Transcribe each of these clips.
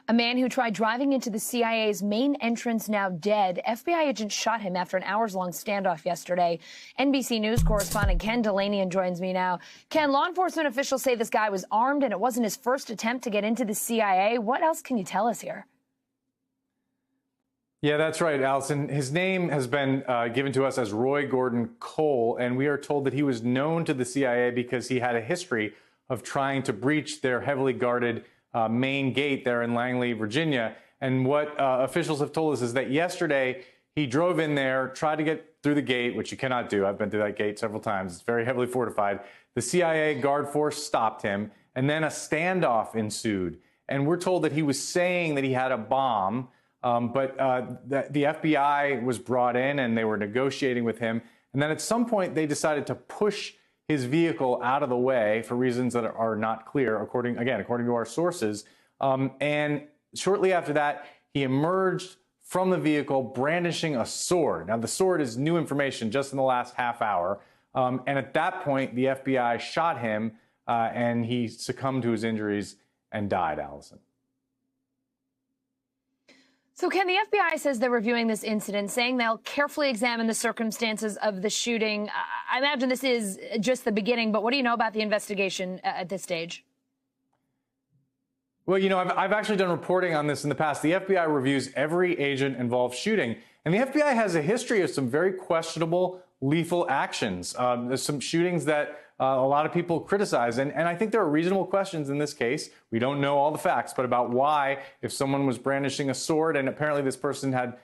A man who tried driving into the CIA's main entrance now dead. FBI agents shot him after an hours-long standoff yesterday. NBC News correspondent Ken Dilanian joins me now. Ken, law enforcement officials say this guy was armed and it wasn't his first attempt to get into the CIA. What else can you tell us here? Yeah, that's right, Allison. His name has been given to us as Roy Gordon Cole, and we are told that he was known to the CIA because he had a history of trying to breach their heavily guarded main gate there in Langley, Virginia. And what officials have told us is that yesterday he drove in there, tried to get through the gate, which you cannot do. I've been through that gate several times. It's very heavily fortified. The CIA guard force stopped him, and then a standoff ensued. And we're told that he was saying that he had a bomb. But the FBI was brought in and they were negotiating with him. And then at some point they decided to push his vehicle out of the way for reasons that are not clear, according to our sources. And shortly after that, he emerged from the vehicle brandishing a sword. Now, the sword is new information just in the last half hour. And at that point, the FBI shot him and he succumbed to his injuries and died, Allison. So, Ken, the FBI says they're reviewing this incident, saying they'll carefully examine the circumstances of the shooting. I imagine this is just the beginning, but what do you know about the investigation at this stage? Well, you know, I've actually done reporting on this in the past. The FBI reviews every agent involved shooting, and the FBI has a history of some very questionable lethal actions. There's some shootings that a lot of people criticize. And I think there are reasonable questions in this case. We don't know all the facts, but about why, if someone was brandishing a sword and apparently this person had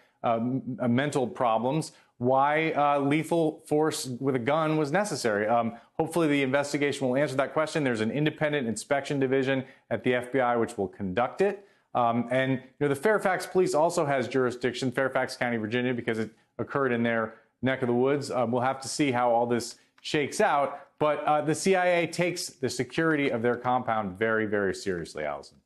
mental problems, why lethal force with a gun was necessary. Hopefully the investigation will answer that question. There's an independent inspection division at the FBI which will conduct it. And you know, the Fairfax police also has jurisdiction, Fairfax County, Virginia, because it occurred in their neck of the woods. We'll have to see how all this shakes out. But the CIA takes the security of their compound very, very seriously, Allison.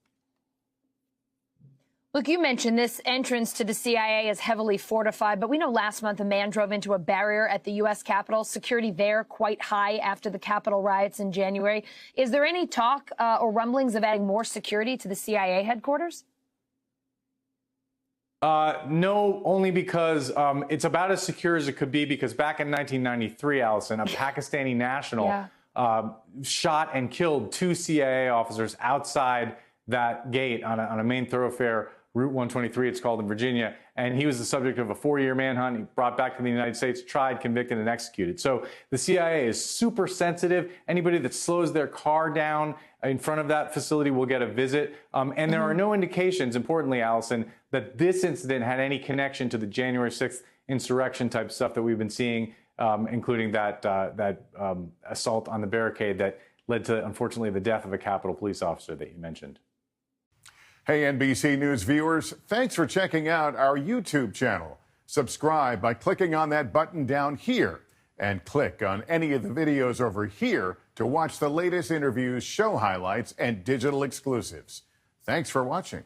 Look, you mentioned this entrance to the CIA is heavily fortified, but we know last month a man drove into a barrier at the U.S. Capitol. Security there quite high after the Capitol riots in January. Is there any talk or rumblings of adding more security to the CIA headquarters? No, only because it's about as secure as it could be, because back in 1993, Allison, a Pakistani national shot and killed 2 CIA officers outside that gate on a main thoroughfare, Route 123, it's called, in Virginia. And he was the subject of a 4-year manhunt. He brought back to the United States, tried, convicted, and executed. So the CIA is super sensitive. Anybody that slows their car down in front of that facility will get a visit. And there are no indications, importantly, Allison, that this incident had any connection to the January 6th insurrection type stuff that we've been seeing, including that assault on the barricade that led to, unfortunately, the death of a Capitol police officer that you mentioned. Hey, NBC News viewers, thanks for checking out our YouTube channel. Subscribe by clicking on that button down here and click on any of the videos over here to watch the latest interviews, show highlights, and digital exclusives. Thanks for watching.